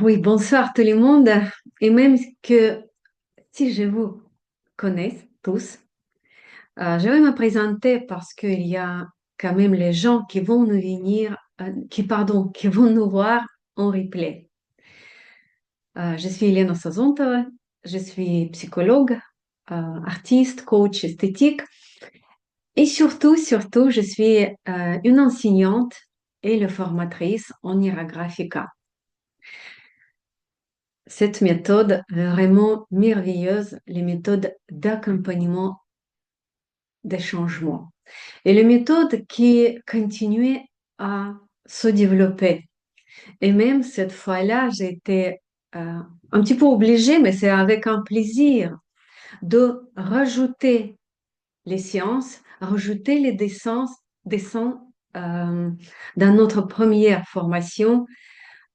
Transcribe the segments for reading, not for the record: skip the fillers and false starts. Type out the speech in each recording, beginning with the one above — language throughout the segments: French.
Oui, bonsoir tout le monde. Et même que si je vous connais tous, je vais me présenter parce qu'il y a quand même les gens qui vont nous venir, qui vont nous voir en replay. Je suis Elena Sazonta, je suis psychologue, artiste, coach esthétique et surtout, je suis une enseignante et le formatrice en Ira Graphica. Cette méthode vraiment merveilleuse, les méthodes d'accompagnement des changements. Et les méthodes qui continuent à se développer. Et même cette fois-là, j'étais un petit peu obligée, mais c'est avec un plaisir, de rajouter les sciences, rajouter les dessins dans notre première formation,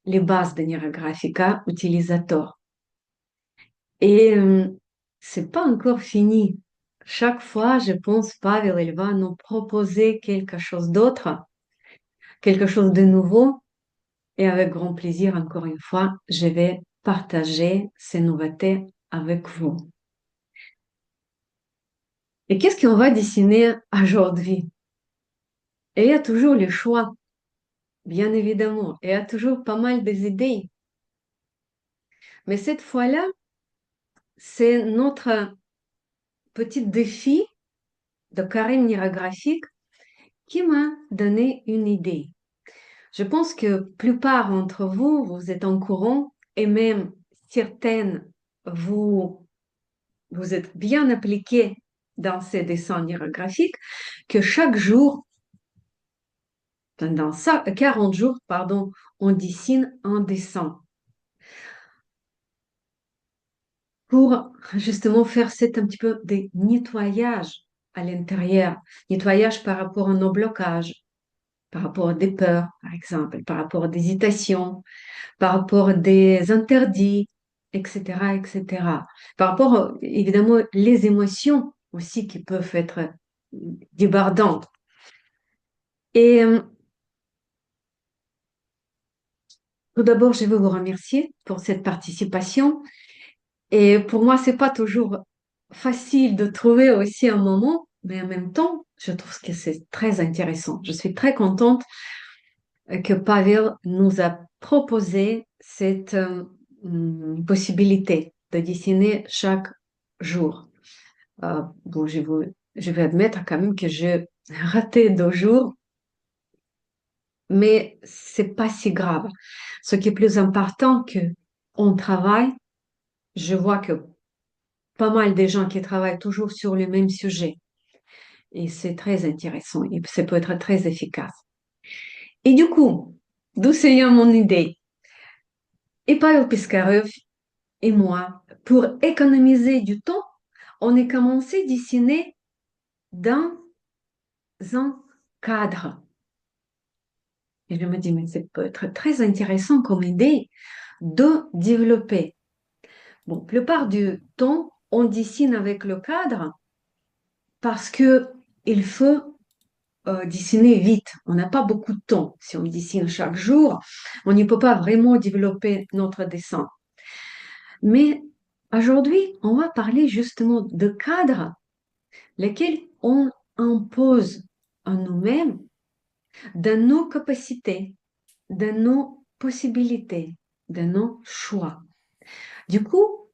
les bases de Nera Graphica utilisateur. Et c'est pas encore fini. Chaque fois, je pense, Pavel, il va nous proposer quelque chose d'autre, quelque chose de nouveau. Et avec grand plaisir, encore une fois, je vais partager ces nouveautés avec vous. Et qu'est-ce qu'on va dessiner aujourd'hui? Et il y a toujours le choix, bien évidemment. Et il y a toujours pas mal d'idées. Mais cette fois-là, c'est notre petit défi de Karim Niragraphique qui m'a donné une idée. Je pense que plupart d'entre vous, vous êtes en courant et même certaines, vous, vous êtes bien appliqués dans ces dessins graphiques que chaque jour, pendant 40 jours, pardon, on dessine un dessin pour justement faire cet un petit peu de nettoyage à l'intérieur, nettoyage par rapport à nos blocages, par rapport à des peurs, par exemple, par rapport à des hésitations, par rapport à des interdits, etc., etc. Par rapport, évidemment, les émotions aussi qui peuvent être débordantes. Et tout d'abord, je veux vous remercier pour cette participation. Et pour moi, c'est pas toujours facile de trouver aussi un moment, mais en même temps, je trouve que c'est très intéressant. Je suis très contente que Pavel nous a proposé cette possibilité de dessiner chaque jour. Bon, je vais admettre quand même que j'ai raté 2 jours, mais c'est pas si grave. Ce qui est plus important que on travaille, je vois que pas mal de gens qui travaillent toujours sur le même sujet et c'est très intéressant et ça peut être très efficace. Et du coup, d'où vient mon idée? Et Pavel Piskarev et moi, pour économiser du temps, on a commencé à dessiner dans un cadre. Et je me dis, mais ça peut être très intéressant comme idée de développer. Bon, la plupart du temps, on dessine avec le cadre parce que il faut dessiner vite. On n'a pas beaucoup de temps. Si on dessine chaque jour, on ne peut pas vraiment développer notre dessin. Mais aujourd'hui, on va parler justement de cadres lesquels on impose à nous-mêmes de nos capacités, de nos possibilités, de nos choix. Du coup,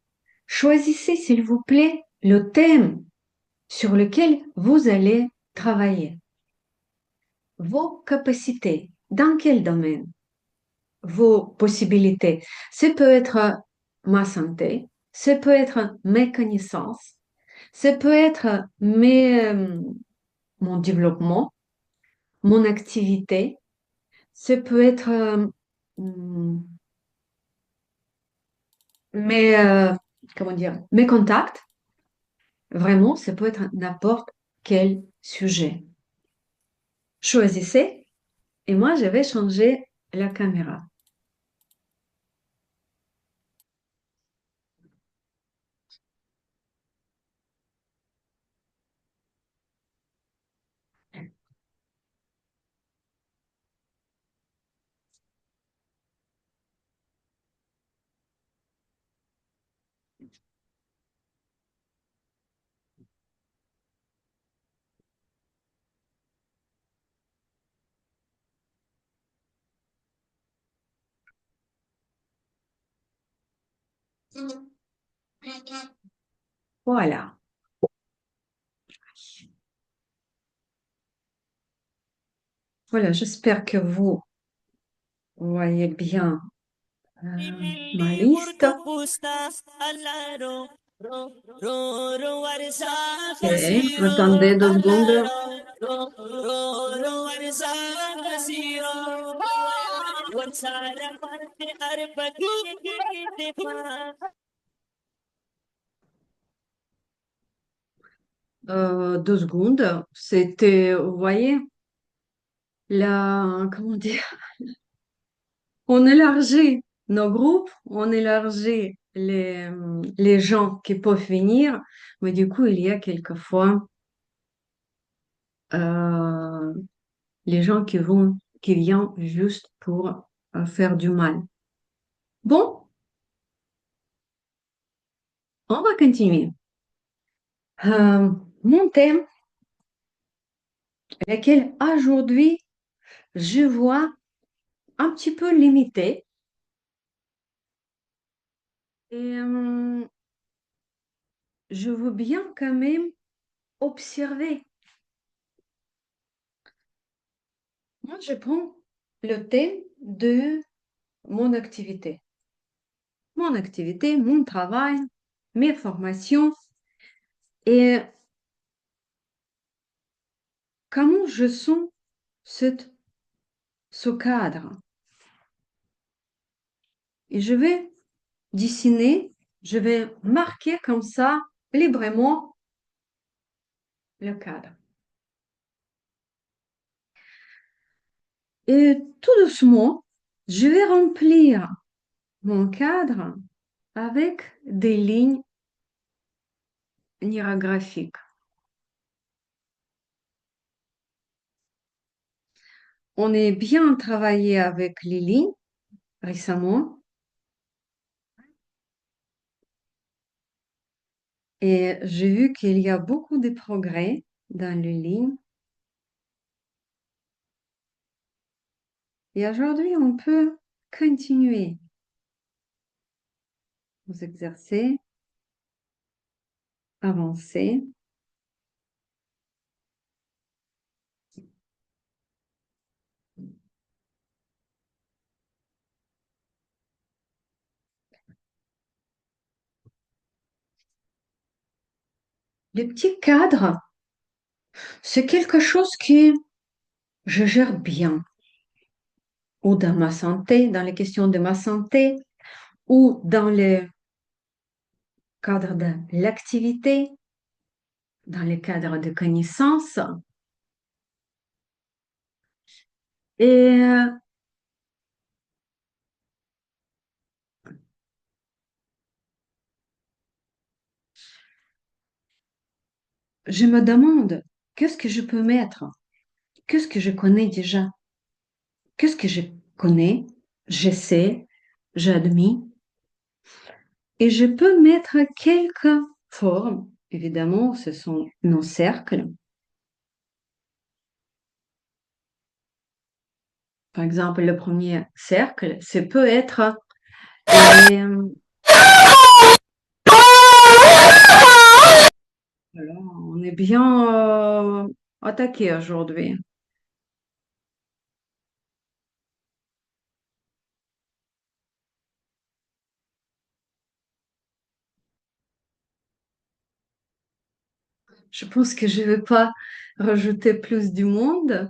choisissez s'il vous plaît le thème sur lequel vous allez travailler. Vos capacités, dans quel domaine? Vos possibilités. Ça peut être ma santé, ça peut être mes connaissances, ça peut être mon développement, mon activité, ça peut être mes, comment dire, mes contacts. Vraiment, ça peut être n'importe quel sujet. Choisissez et moi, je vais changer la caméra. Voilà. Voilà, j'espère que vous voyez bien ma liste. Ok, attendez 2 secondes. Deux secondes. C'était, vous voyez, comment dire, on élargit nos groupes, on élargit les gens qui peuvent venir, mais du coup, il y a quelquefois euh, les gens qui viennent juste pour faire du mal. Bon, on va continuer. Euh, Mon thème, lequel aujourd'hui je vois un petit peu limité, et je veux bien quand même observer. Moi, je prends le thème de mon activité. Mon activité, mon travail, mes formations et comment je sens cette- ce cadre. Et je vais dessiner, je vais marquer comme ça librement le cadre. Et tout doucement, je vais remplir mon cadre avec des lignes hiérographiques. On est bien travaillé avec les lignes récemment et j'ai vu qu'il y a beaucoup de progrès dans les lignes. Et aujourd'hui, on peut continuer aux exercer, avancer. Les petits cadres, c'est quelque chose que je gère bien, ou dans ma santé, dans les questions de ma santé, ou dans le cadre de l'activité, dans le cadre de connaissances. Et je me demande, qu'est-ce que je peux mettre? Qu'est-ce que je connais déjà? Qu'est-ce que je connais? Je sais, j'admets. Et je peux mettre quelques formes. Évidemment, ce sont nos cercles. Par exemple, le premier cercle, ce peut être les- voilà, on est bien attaqué aujourd'hui. Je pense que je ne vais pas rajouter plus du monde.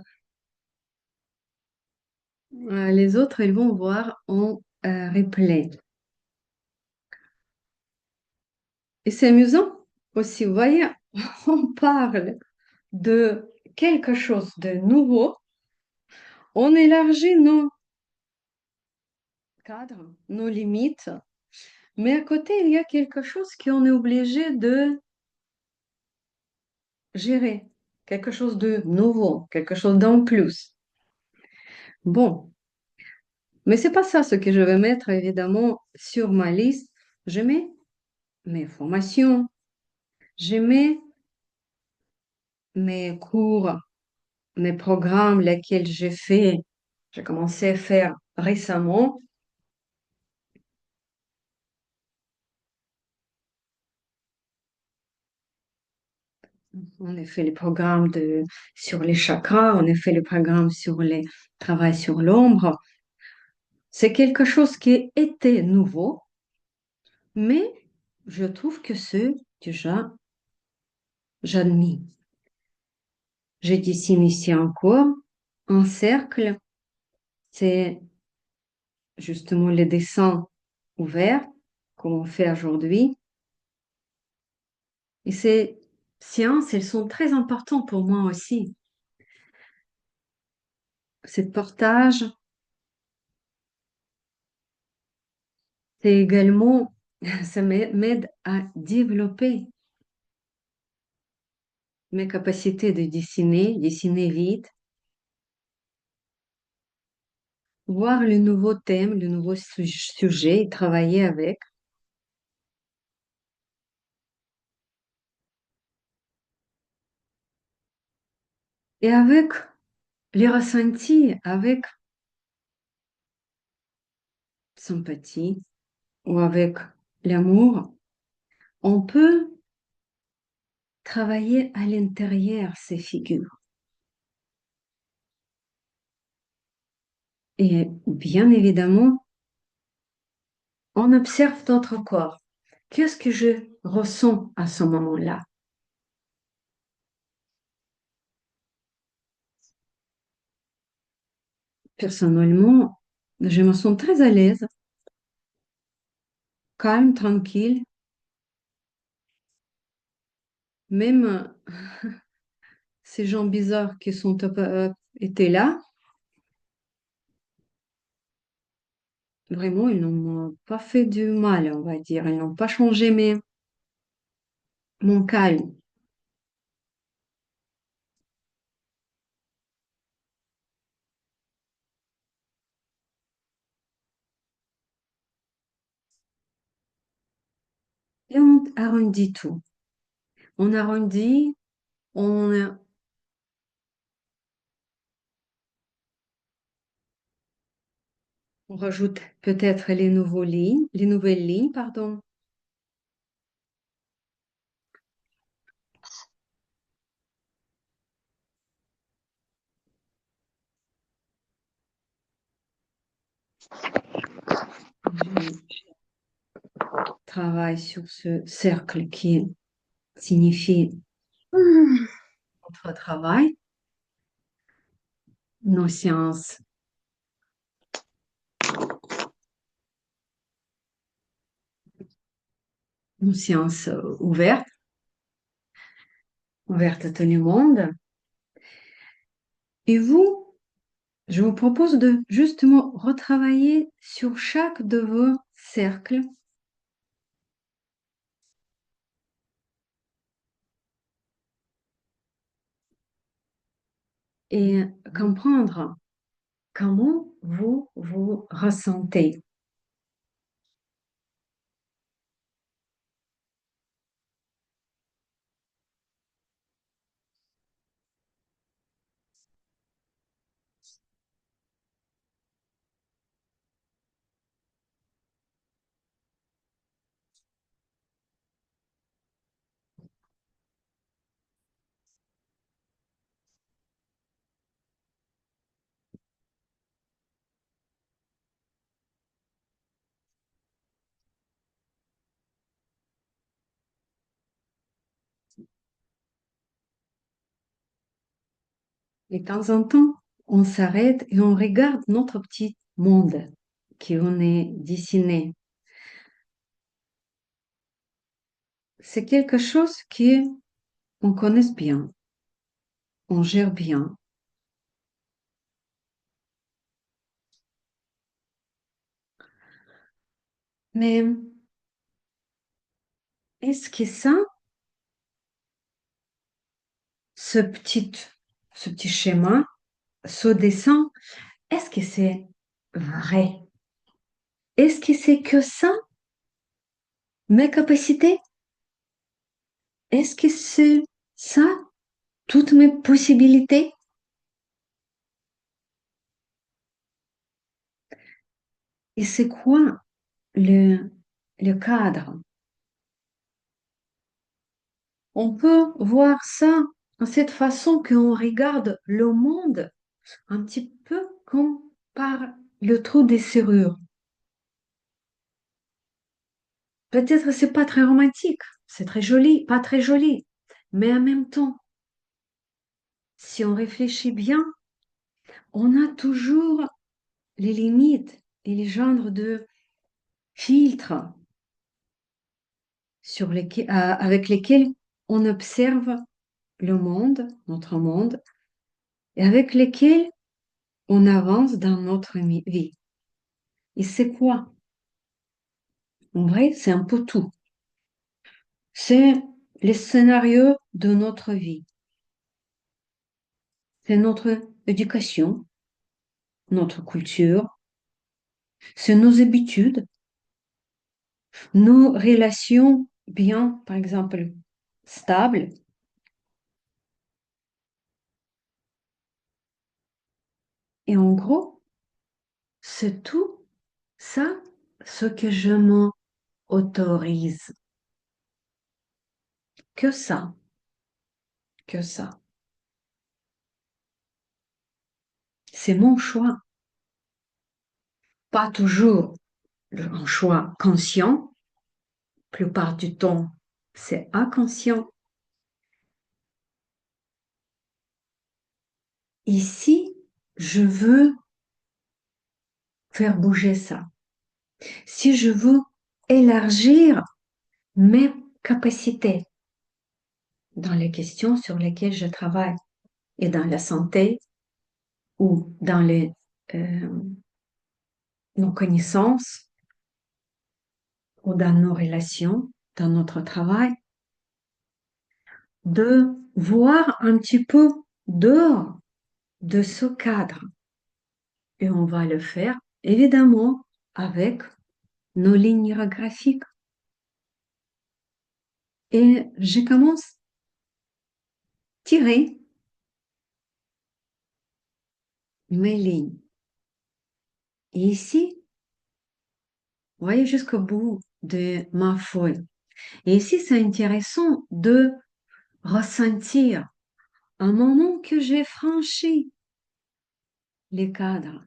Les autres, ils vont voir en replay. Et c'est amusant aussi, vous voyez, on parle de quelque chose de nouveau, on élargit nos cadres, nos limites, mais à côté, il y a quelque chose qu'on est obligé de gérer, quelque chose de nouveau, quelque chose d'en plus. Bon, mais c'est pas ça ce que je vais mettre évidemment sur ma liste. Je mets mes formations, je mets mes cours, mes programmes, lesquels j'ai commencé à faire récemment. On a fait le programme sur les chakras, on a fait le programme sur le travail sur l'ombre. C'est quelque chose qui était nouveau, mais je trouve que c'est déjà, j'admire. Je dessine ici encore un cercle, c'est justement les dessins ouverts, comme on fait aujourd'hui. Et ces séances, elles sont très importantes pour moi aussi. Ce partage, c'est également, ça m'aide à développer mes capacités de dessiner, dessiner vite, voir le nouveau thème, le nouveau sujet et travailler avec. Et avec les ressentis, avec sympathie ou avec l'amour, on peut travailler à l'intérieur ces figures. Et bien évidemment, on observe notre corps. Qu'est-ce que je ressens à ce moment-là? Personnellement, je me sens très à l'aise, calme, tranquille. Même ces gens bizarres qui étaient là, vraiment, ils n'ont pas fait du mal, on va dire. Ils n'ont pas changé mon calme. Et on arrondit tout. On arrondit, on, on rajoute peut-être les nouvelles lignes, pardon. Je travaille sur ce cercle qui signifie notre travail, nos séances, nos séances ouvertes à tout le monde. Et vous, je vous propose de justement retravailler sur chaque de vos cercles et comprendre comment vous vous ressentez. Et de temps en temps, on s'arrête et on regarde notre petit monde qu'on est dessiné. C'est quelque chose on connaisse bien, on gère bien. Mais est-ce que ça, ce petit, ce petit schéma, ce dessin, est-ce que c'est vrai? Est-ce que c'est que ça, mes capacités? Est-ce que c'est ça, toutes mes possibilités? Et c'est quoi le, le cadre? on peut voir ça de cette façon qu'on regarde le monde un petit peu comme par le trou des serrures. Peut-être que c'est pas très romantique, c'est très joli, pas très joli, mais en même temps, si on réfléchit bien, on a toujours les limites et les genres de filtres avec lesquels on observe le monde, notre monde, et avec lesquels on avance dans notre vie. Et c'est quoi? En vrai, c'est un peu tout. C'est les scénarios de notre vie. C'est notre éducation, notre culture, c'est nos habitudes, nos relations bien, par exemple, stables. Et en gros, c'est tout ça ce que je m'autorise. Que ça, que ça. C'est mon choix. Pas toujours un choix conscient. La plupart du temps, c'est inconscient. Ici, je veux faire bouger ça. Si je veux élargir mes capacités dans les questions sur lesquelles je travaille et dans la santé ou dans euh, nos connaissances ou dans nos relations, dans notre travail, de voir un petit peu dehors de ce cadre. Et on va le faire, évidemment, avec nos lignes graphiques. Et je commence à tirer mes lignes. Et ici, vous voyez jusqu'au bout de ma feuille. Et ici, c'est intéressant de ressentir un moment que j'ai franchi les cadres.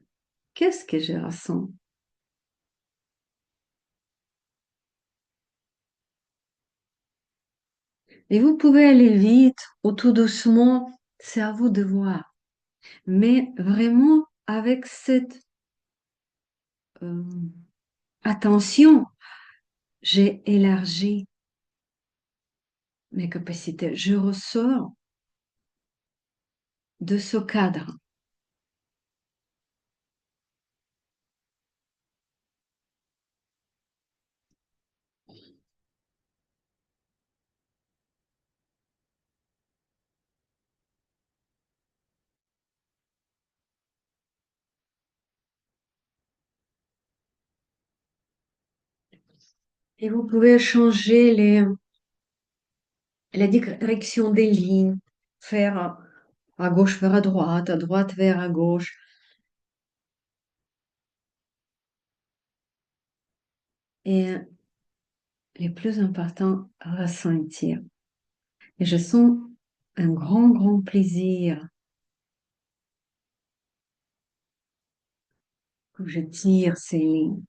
Qu'est-ce que je ressens? Et vous pouvez aller vite ou tout doucement, c'est à vous de voir. Mais vraiment avec cette euh, attention, j'ai élargi mes capacités. Je ressors de ce cadre. Et vous pouvez changer la direction des lignes, faire à gauche vers à droite vers à gauche. Et le plus important, ressentir. Et je sens un grand, grand plaisir quand je tire ces lignes.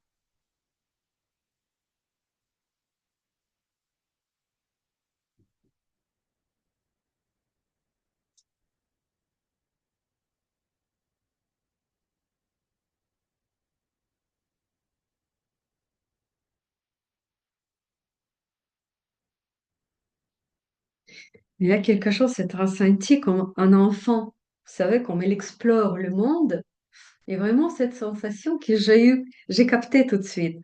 Il y a quelque chose, c'est ressenti comme un enfant. Vous savez, comme il explore le monde. Et vraiment, cette sensation que j'ai eue, j'ai capté tout de suite.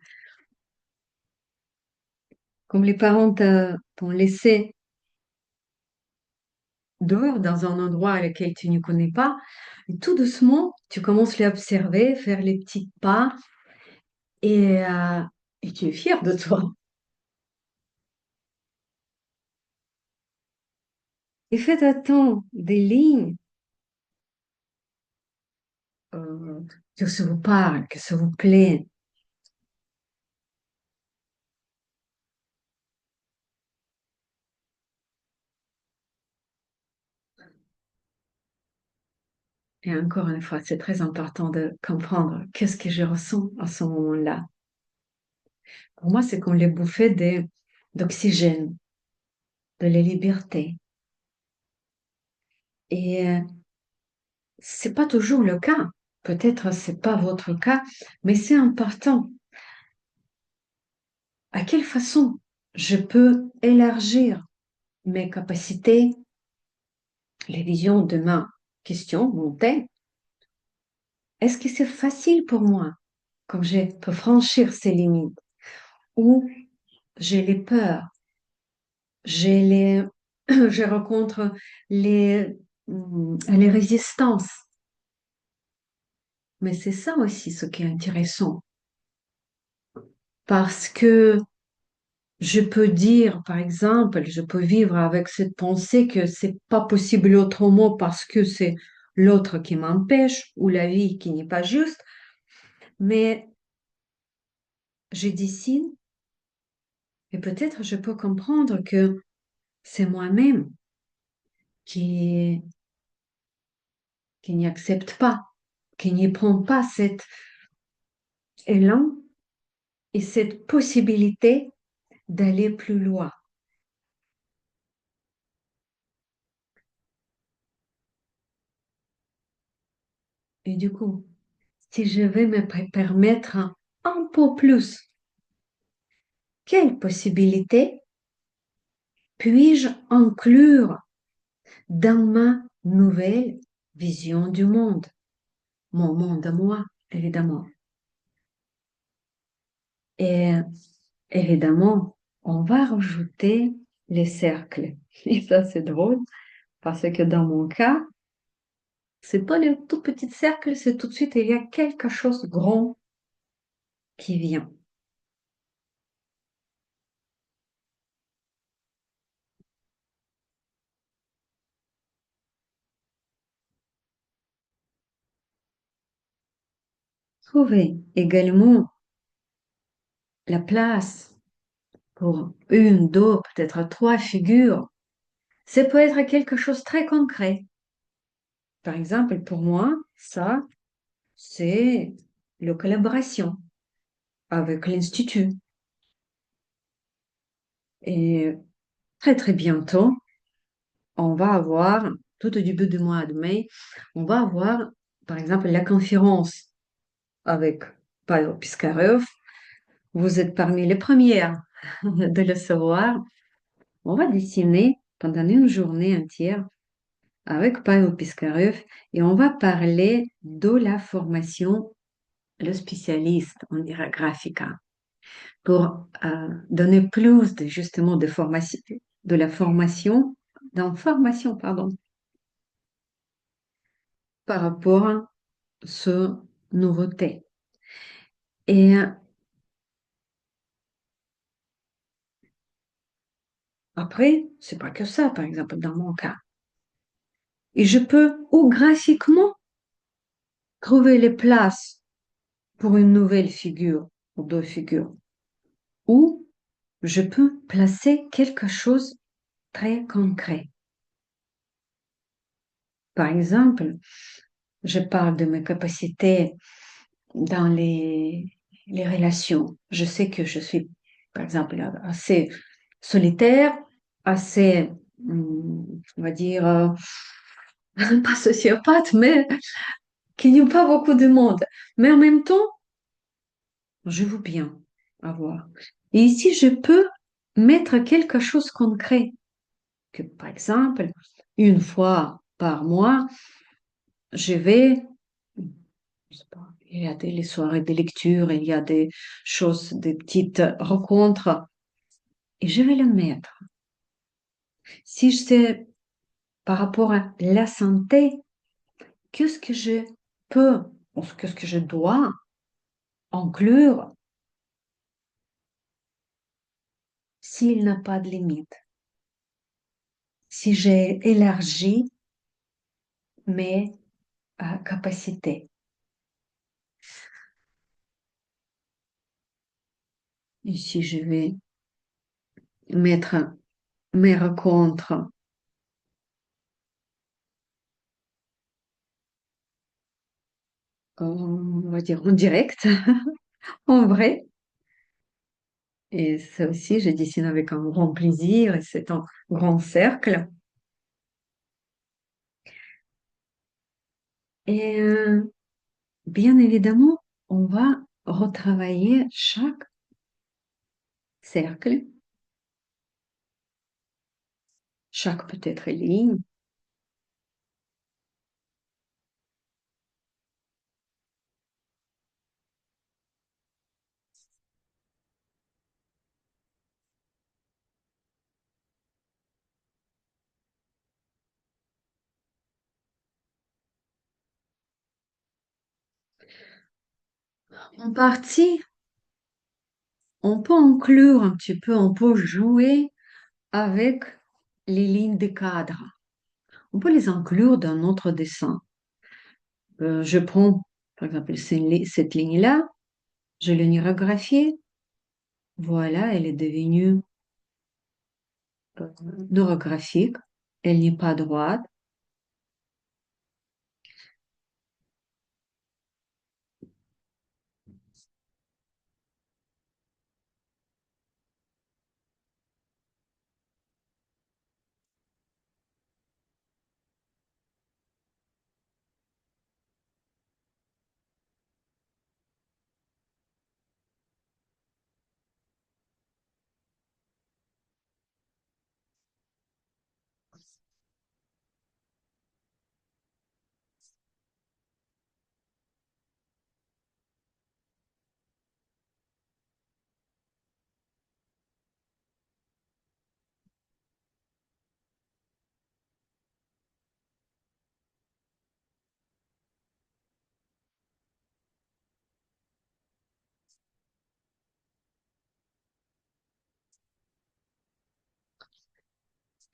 Comme les parents t'ont laissé dehors dans un endroit lequel tu ne connais pas. Et tout doucement, tu commences à les observer, faire les petits pas et, euh, et tu es fier de toi. Et faites attention des lignes euh, que ça vous parle, que ça vous plaît. Et encore une fois, c'est très important de comprendre qu'est-ce que je ressens à ce moment-là. Pour moi, c'est comme les bouffées d'oxygène, de la liberté. Et c'est pas toujours le cas. Peut-être c'est pas votre cas, mais c'est important. À quelle façon je peux élargir mes capacités, les visions de ma question, mon thème? Est-ce que c'est facile pour moi, comme je peux franchir ces limites, ou j'ai les peurs, j'ai les, je rencontre les résistances. Mais c'est ça aussi ce qui est intéressant, parce que je peux dire, par exemple, je peux vivre avec cette pensée que c'est pas possible autrement parce que c'est l'autre qui m'empêche ou la vie qui n'est pas juste, mais je dessine et peut-être je peux comprendre que c'est moi-même qui, qui n'y accepte pas, qui n'y prend pas cet élan et cette possibilité d'aller plus loin. Et du coup, si je vais me permettre un peu plus, quelle possibilité puis-je inclure dans ma nouvelle vision du monde, mon monde à moi, évidemment. Et évidemment, on va rajouter les cercles. Et ça, c'est drôle parce que dans mon cas, c'est pas le tout petit cercle, c'est tout de suite, il y a quelque chose de grand qui vient. Trouver également la place pour une, deux, peut-être trois figures. Ça peut être quelque chose de très concret. Par exemple, pour moi, ça, c'est la collaboration avec l'Institut. Et très, très bientôt, on va avoir, tout au début du mois de mai, on va avoir, par exemple, la conférence avec Pavel Piskarev. Vous êtes parmi les premières de le savoir. On va dessiner pendant une journée entière avec Pavel Piskarev et on va parler de la formation, le spécialiste en ira graphica, pour donner plus de, justement de formation, de la formation, d'information, pardon, par rapport à ce nouveauté. Et après, c'est pas que ça, par exemple, dans mon cas. Et je peux, ou graphiquement, trouver les places pour une nouvelle figure ou deux figures, ou je peux placer quelque chose de très concret. Par exemple, je parle de mes capacités dans les relations. Je sais que je suis, par exemple, assez solitaire, assez, on va dire, pas sociopathe, mais qui n'y a pas beaucoup de monde. Mais en même temps, je veux bien avoir. Et ici, je peux mettre quelque chose de concret, que par exemple, une fois par mois, je vais, je sais pas, il y a des soirées de lecture, il y a des choses, des petites rencontres, et je vais le mettre. Si je sais par rapport à la santé, qu'est-ce que je peux, ou qu'est-ce que je dois inclure s'il n'a pas de limite, si j'ai élargi mes capacités. Ici, je vais mettre mes rencontres on va dire, en direct, en vrai. Et ça aussi, je dessine avec un grand plaisir et c'est un grand cercle. Et bien évidemment, on va retravailler chaque cercle, chaque peut-être ligne. En partie, on peut inclure un petit peu, on peut jouer avec les lignes de cadre. On peut les inclure dans notre dessin. Je prends, par exemple, cette ligne-là, je l'ai neurographiée. Voilà, elle est devenue neurographique. Elle n'est pas droite.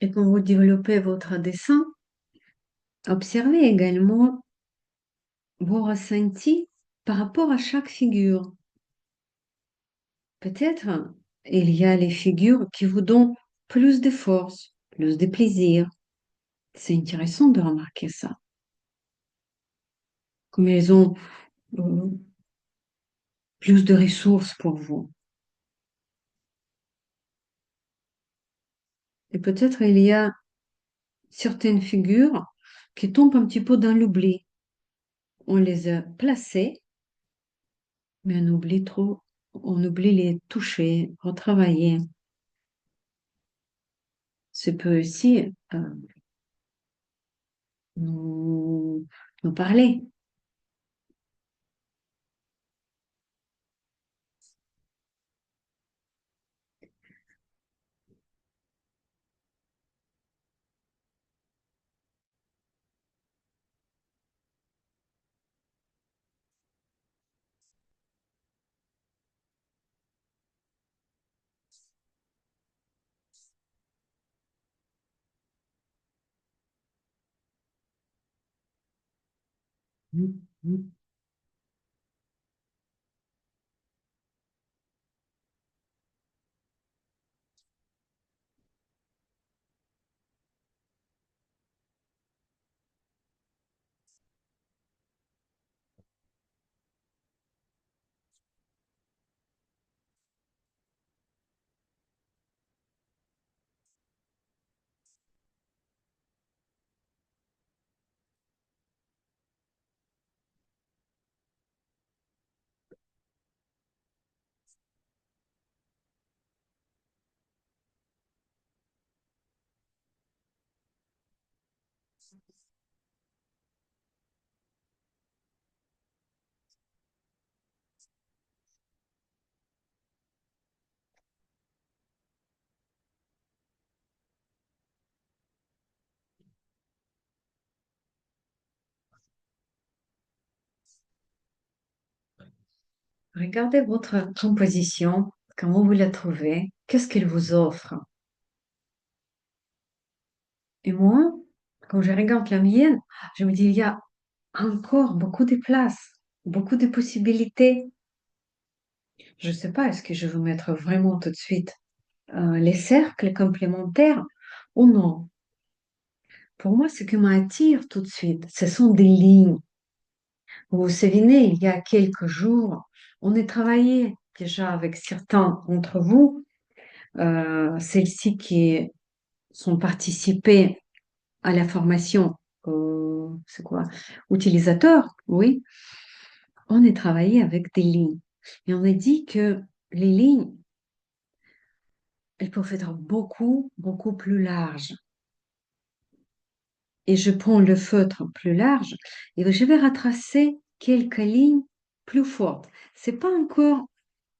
Et quand vous développez votre dessin, observez également vos ressentis par rapport à chaque figure. Peut-être il y a les figures qui vous donnent plus de force, plus de plaisir. C'est intéressant de remarquer ça. Comme elles ont euh, plus de ressources pour vous. Et peut-être il y a certaines figures qui tombent un petit peu dans l'oubli. On les a placées, mais on oublie trop, on oublie les toucher, retravailler. Ça peut aussi nous, nous parler. Mhm. Regardez votre composition, comment vous la trouvez, qu'est-ce qu'elle vous offre. Et moi, quand je regarde la mienne, je me dis, il y a encore beaucoup de place, beaucoup de possibilités. Je ne sais pas, est-ce que je veux mettre vraiment tout de suite les cercles complémentaires ou non? Pour moi, ce qui m'attire tout de suite, ce sont des lignes. Vous vous souvenez, il y a quelques jours, on a travaillé déjà avec certains d'entre vous, celles-ci qui sont participées à la formation, c'est quoi, utilisateurs, oui. On a travaillé avec des lignes. Et on a dit que les lignes, elles peuvent être beaucoup, beaucoup plus larges. Et je prends le feutre plus large et je vais retracer quelques lignes plus fortes. C'est pas encore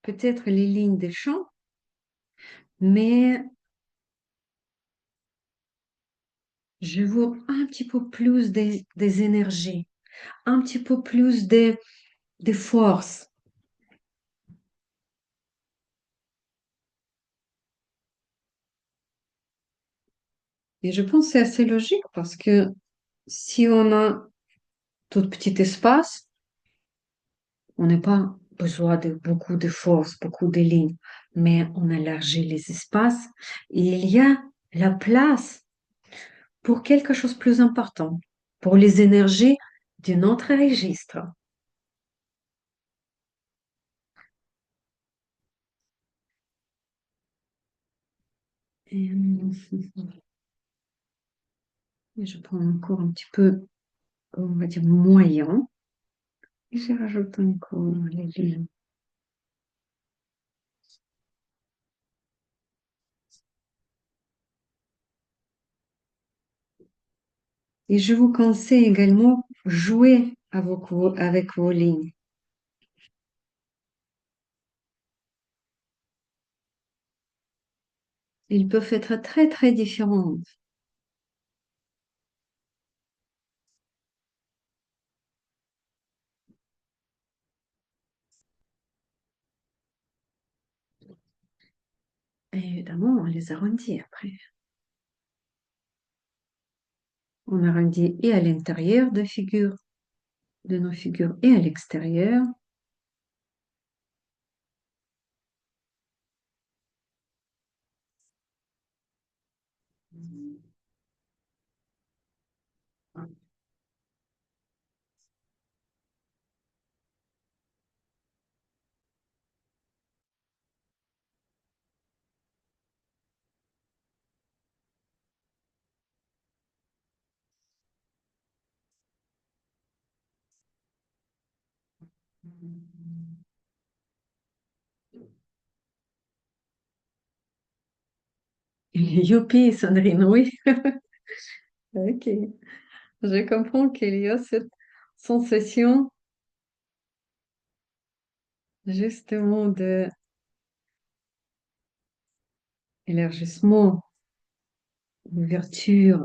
peut-être les lignes des champs, mais je vois un petit peu plus des énergies, un petit peu plus des forces. Et je pense que c'est assez logique parce que si on a tout petit espace, on n'a pas besoin de beaucoup de force, beaucoup de lignes, mais on élargit les espaces et il y a la place pour quelque chose de plus important, pour les énergies d'un autre registre. Et, je prends encore un petit peu, on va dire, moyen, et je rajoute encore les lignes. Et je vous conseille également jouer avec vos lignes. Ils peuvent être très, très différents. Et évidemment, on les arrondit après. On arrondit et à l'intérieur de nos figures, et à l'extérieur. Youpi, Sandrine, oui. Ok. Je comprends qu'il y a cette sensation justement de élargissement, d'ouverture.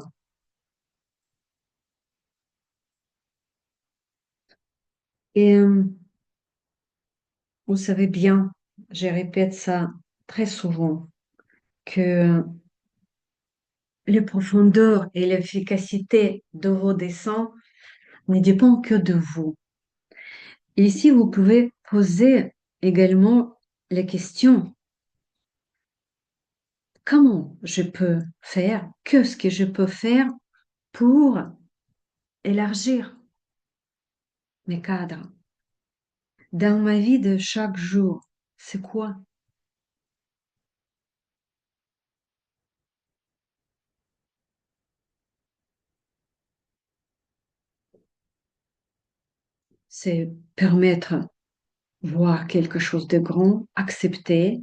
Et vous savez bien, je répète ça très souvent, que la profondeur et l'efficacité de vos dessins ne dépendent que de vous. Et ici, vous pouvez poser également la question, comment je peux faire, qu'est-ce que je peux faire pour élargir mes cadres dans ma vie de chaque jour? C'est quoi? C'est permettre voir quelque chose de grand, accepter,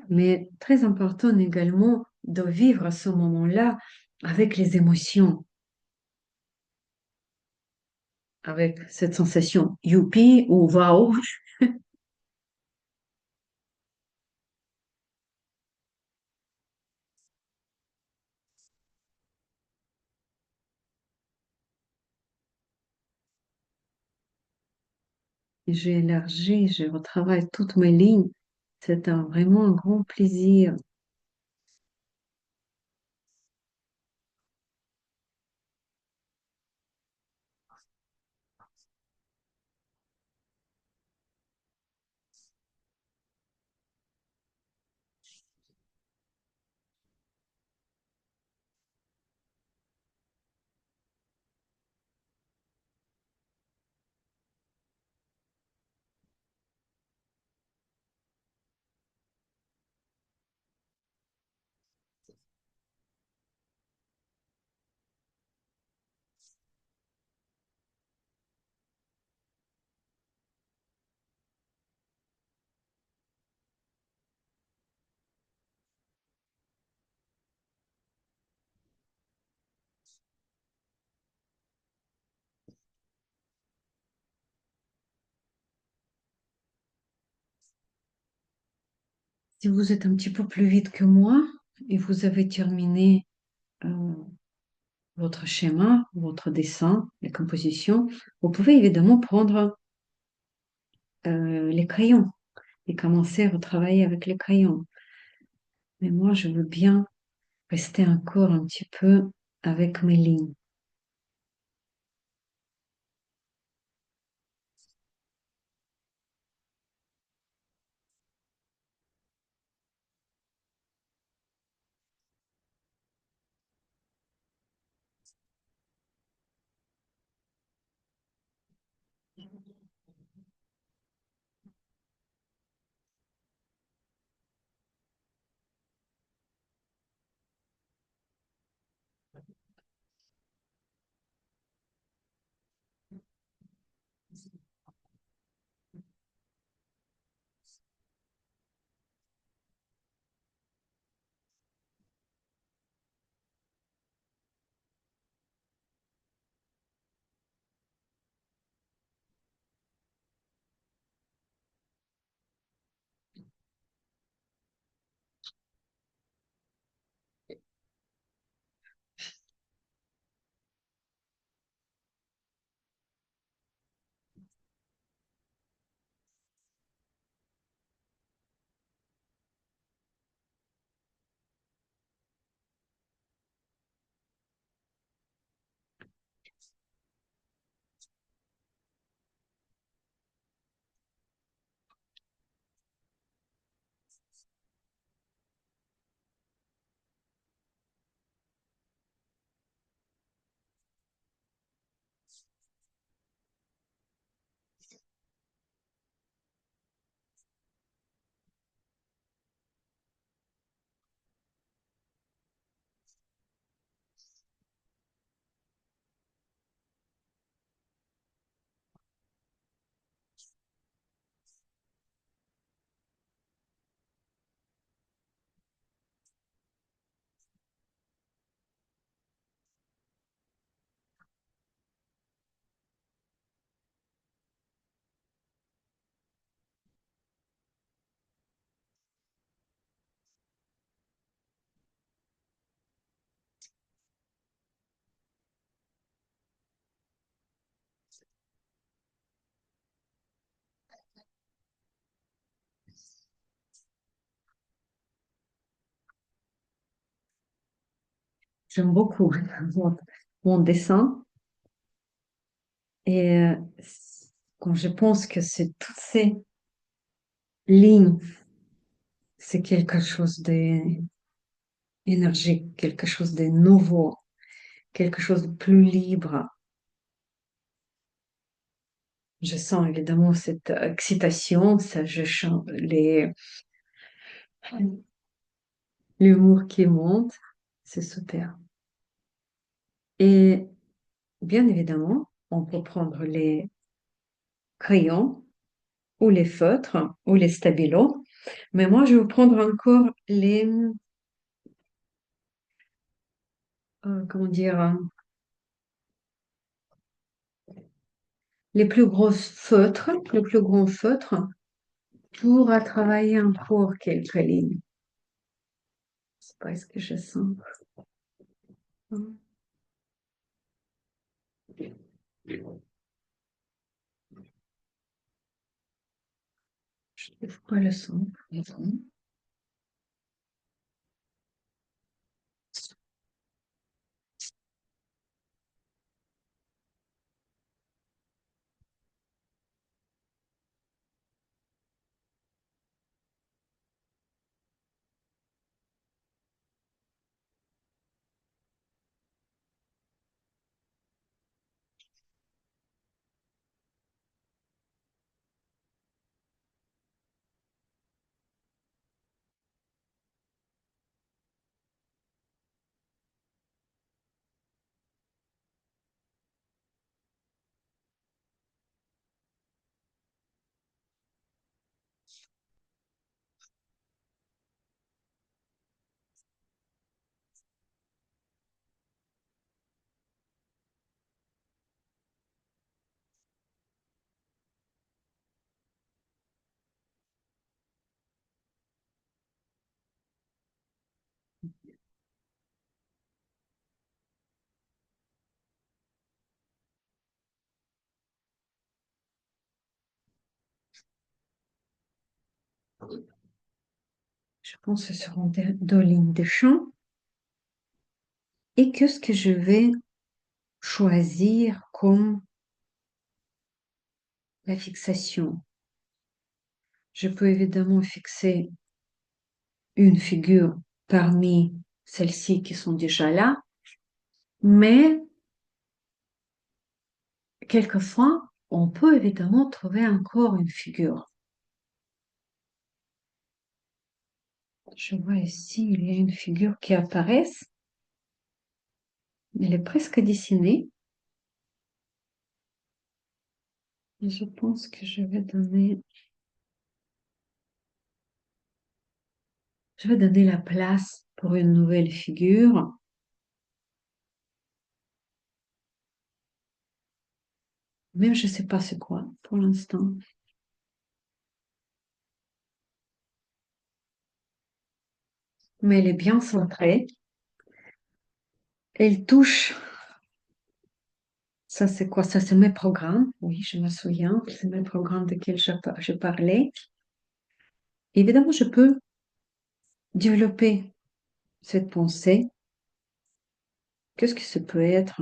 mais très important également de vivre ce moment-là avec les émotions, avec cette sensation youpi ou waouh. J'ai élargi, je retravaille toutes mes lignes. C'est vraiment un grand plaisir. Si vous êtes un petit peu plus vite que moi et vous avez terminé euh, votre schéma, votre dessin, les compositions, vous pouvez évidemment prendre les crayons et commencer à retravailler avec les crayons. Mais moi, je veux bien rester encore un petit peu avec mes lignes. J'aime beaucoup mon, mon dessin et quand je pense que c'est toutes ces lignes, c'est quelque chose d'énergique, quelque chose de nouveau, quelque chose de plus libre. Je sens évidemment cette excitation, ça, je chante l'humour qui monte, c'est super. Et bien évidemment, on peut prendre les crayons ou les feutres ou les stabilos, mais moi je vais prendre encore comment dire, les plus grosses feutres, le plus gros feutre pour travailler encore quelques lignes. C'est pas ce que je sens. Je trouve pas le son. Je pense que ce seront deux lignes de champ. Et qu'est-ce que je vais choisir comme la fixation? Je peux évidemment fixer une figure parmi celles-ci qui sont déjà là, mais quelquefois, on peut évidemment trouver encore une figure. Je vois ici, il y a une figure qui apparaît. Elle est presque dessinée. Et je pense que je vais donner la place pour une nouvelle figure. Même je ne sais pas c'est quoi pour l'instant. Mais elle est bien centrée. Elle touche. Ça, c'est quoi? Ça, c'est mes programmes. Oui, je me souviens. C'est mes programmes desquels je parlais. Évidemment, je peux développer cette pensée. Qu'est-ce que ça peut être?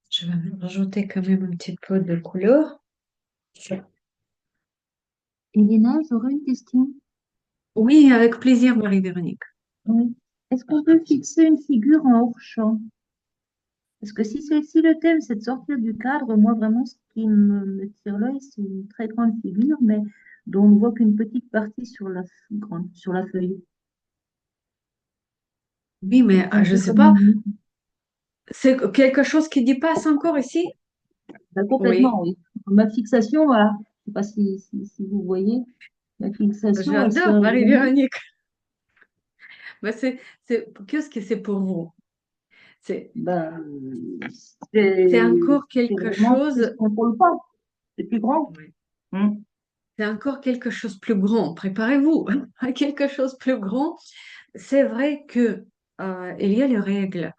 Je vais rajouter quand même un petit peu de couleur. Elena, j'aurais une question. Oui, avec plaisir, Marie-Véronique. Oui. Est-ce qu'on peut fixer une figure en hors-champ? Parce que si le thème c'est de sortir du cadre, moi vraiment ce qui me tire l'œil, c'est une très grande figure, mais dont on ne voit qu'une petite partie sur sur la feuille. Oui, mais C'est un je ne peu sais comme pas. une... C'est quelque chose qui dépasse encore ici? Bah, Oui, complètement, oui. Ma fixation, voilà. Je ne sais pas si vous voyez, ma fixation, elle j'adore serait vraiment... Marie-Véronique. Mais qu'est-ce que c'est pour vous? C'est, Ben, c'est encore c'est quelque vraiment, ça se chose, contrôle pas. C'est plus grand. oui, Hmm. c'est encore quelque chose plus grand. Préparez-vous à quelque chose plus grand. C'est vrai que il y a les règles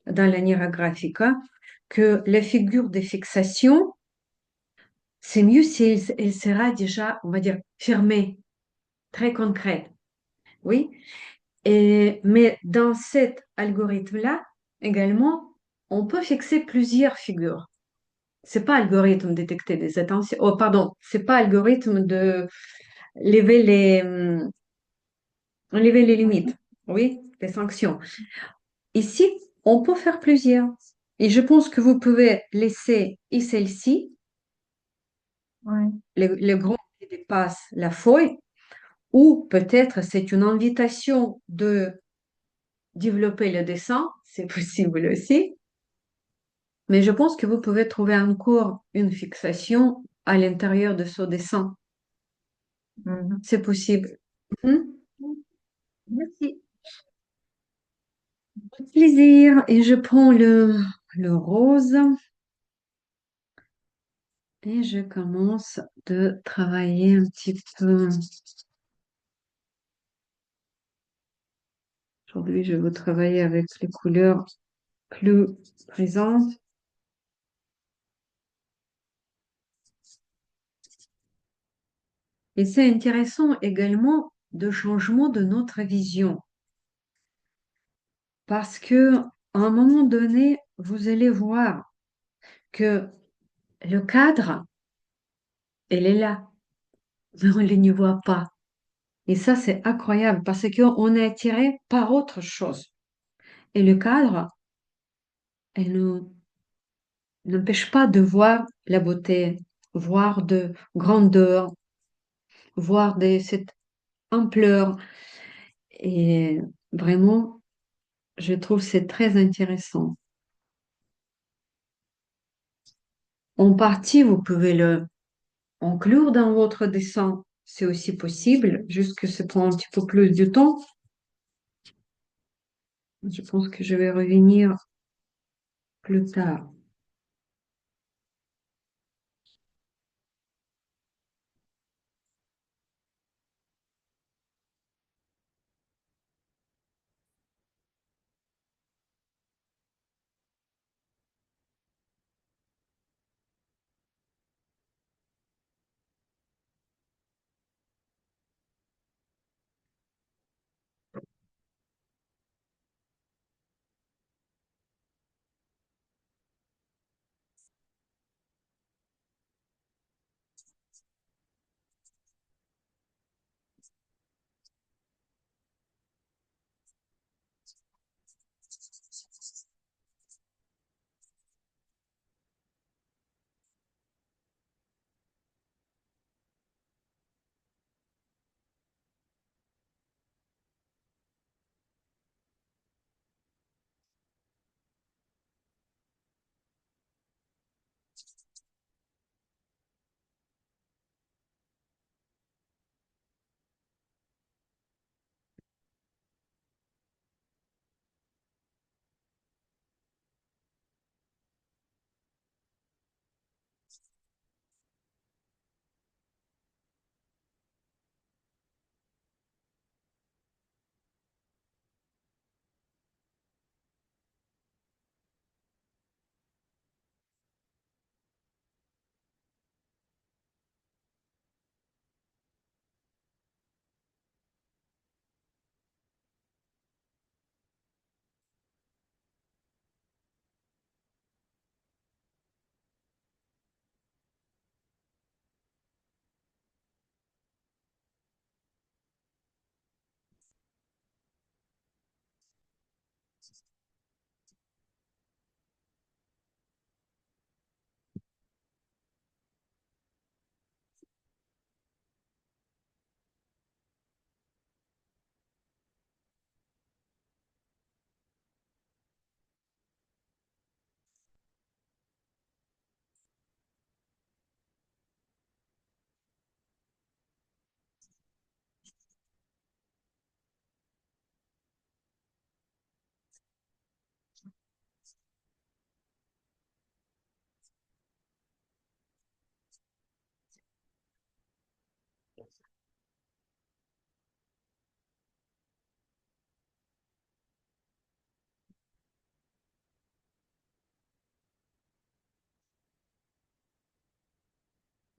dans la Graphica que la figure de fixation, c'est mieux si elle sera déjà, on va dire, fermée, très concrète. Oui. Mais dans cet algorithme-là, également, on peut fixer plusieurs figures. C'est pas algorithme détecter des attentions. Oh, pardon, c'est pas algorithme de lever lever les limites. Oui, les sanctions. Ici, on peut faire plusieurs. Et je pense que vous pouvez laisser et celle-ci, Ouais. le grand qui dépasse la feuille, ou peut-être c'est une invitation de développer le dessin, c'est possible aussi. Mais je pense que vous pouvez trouver encore une fixation à l'intérieur de ce dessin. Mhm. C'est possible. Mhm. Merci. Plaisir. Et je prends le rose et je commence de travailler un petit peu. Aujourd'hui, je vais travailler avec les couleurs plus présentes. Et c'est intéressant également de changement de notre vision parce que à un moment donné, vous allez voir que le cadre, elle est là, mais on ne le n'y voit pas. Et ça, c'est incroyable parce qu'on est attiré par autre chose. Et le cadre, elle nous n'empêche pas de voir la beauté, voir de grandeur, voir cette ampleur. Et vraiment, je trouve que c'est très intéressant. En partie, vous pouvez le inclure dans votre dessin. C'est aussi possible, juste que ça prend un petit peu plus de temps. Je pense que je vais revenir plus tard.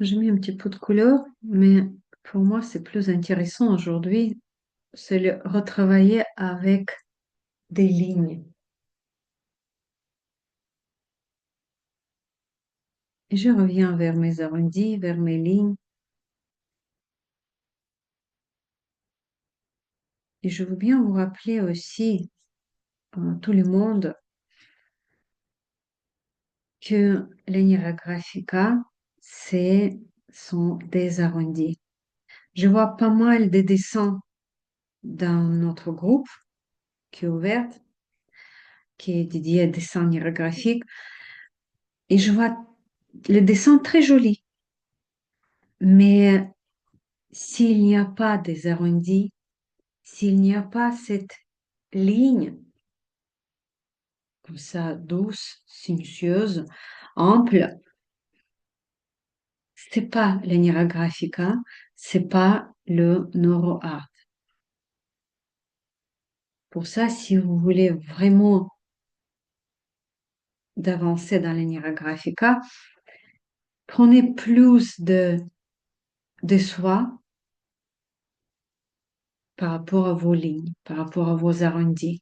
J'ai mis un petit peu de couleur, mais pour moi, c'est plus intéressant aujourd'hui, c'est le retravailler avec des lignes. Et je reviens vers mes arrondis, vers mes lignes. Et je veux bien vous rappeler aussi, tout le monde, que l'Enira Graphica, sont des arrondis. Je vois pas mal de dessins dans notre groupe qui est ouvert, qui est dédié à dessin graphique, et je vois les dessins très jolis. Mais s'il n'y a pas des arrondis, s'il n'y a pas cette ligne comme ça, douce, sinueuse, ample, c'est pas le Nira Graphica, c'est pas le NeuroArt. Pour ça, si vous voulez vraiment d'avancer dans le Nira Graphica, prenez plus de soi par rapport à vos lignes, par rapport à vos arrondis.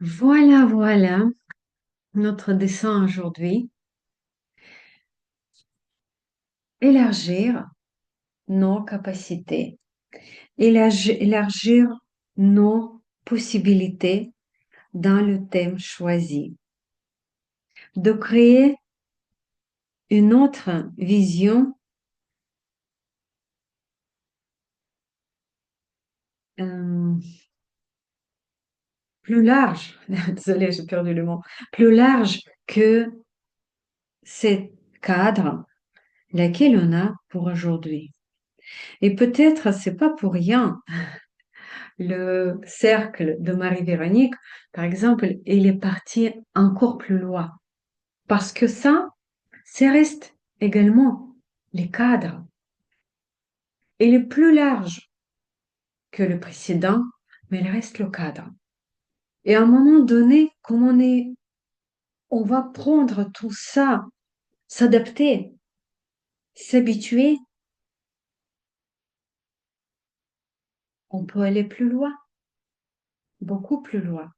Voilà, voilà notre dessin aujourd'hui. Élargir nos capacités, élargir nos possibilités dans le thème choisi, de créer une autre vision euh, plus large, désolée, j'ai perdu le mot, plus large que ces cadres, laquelle on a pour aujourd'hui. Et peut-être c'est pas pour rien. Le cercle de Marie-Véronique, par exemple, il est parti encore plus loin. Parce que ça reste également les cadres. Il est plus large que le précédent, mais il reste le cadre. Et à un moment donné, comme on va prendre tout ça, s'adapter, s'habituer, on peut aller plus loin, beaucoup plus loin.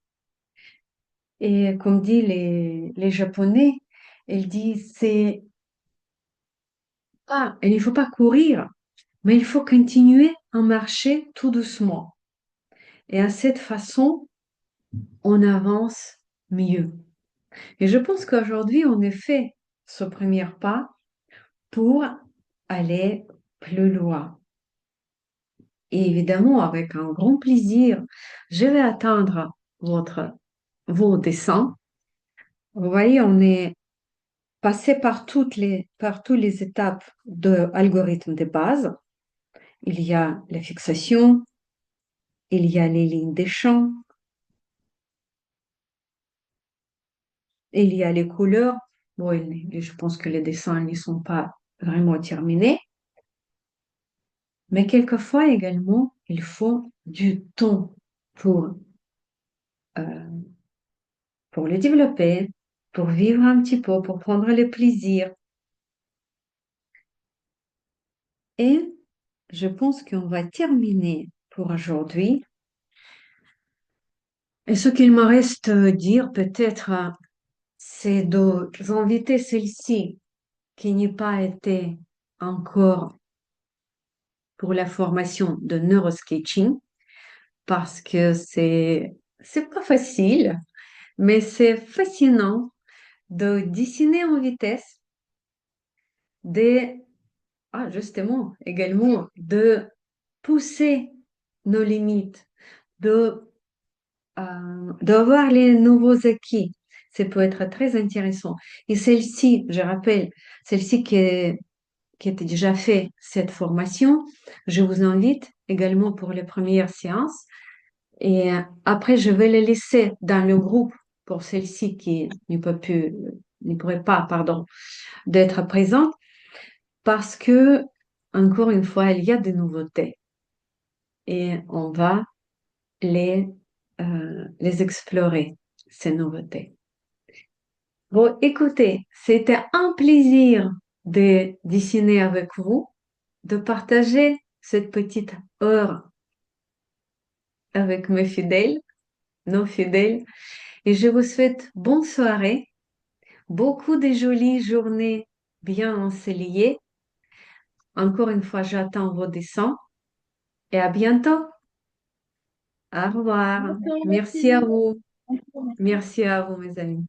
Et comme dit les Japonais, ils disent, il ne faut pas courir, mais il faut continuer à marcher tout doucement. Et à cette façon, on avance mieux. Et je pense qu'aujourd'hui, on a fait ce premier pas pour aller plus loin. Et évidemment, avec un grand plaisir, je vais attendre vos dessins. Vous voyez, on est passé par toutes les étapes de l'algorithme de base. Il y a la fixation, il y a les lignes des champs, il y a les couleurs. Bon, je pense que les dessins ne sont pas vraiment terminés. Mais quelquefois également, il faut du temps pour, euh, pour le développer, pour vivre un petit peu, pour prendre le plaisir. Et je pense qu'on va terminer pour aujourd'hui. Et ce qu'il me reste à dire peut-être, c'est d'inviter celle-ci qui n'a pas été encore pour la formation de neurosketching parce que c'est pas facile, mais c'est fascinant de dessiner en vitesse, de, justement, également, de pousser nos limites, d'avoir les nouveaux acquis. Ça peut être très intéressant. Et celle-ci, je rappelle, celle-ci qui était déjà fait cette formation, je vous invite également pour les premières séances. Et après, je vais les laisser dans le groupe pour celle-ci qui ne pourrait pas, pardon, d'être présente parce que, encore une fois, il y a des nouveautés et on va les, les explorer, ces nouveautés. Bon, écoutez, c'était un plaisir de dessiner avec vous, de partager cette petite heure avec mes fidèles, nos fidèles, et je vous souhaite bonne soirée, beaucoup de jolies journées bien ensoleillées. Encore une fois, j'attends vos dessins et à bientôt. Au revoir. D'accord, Merci à merci. vous. Merci à vous, mes amis.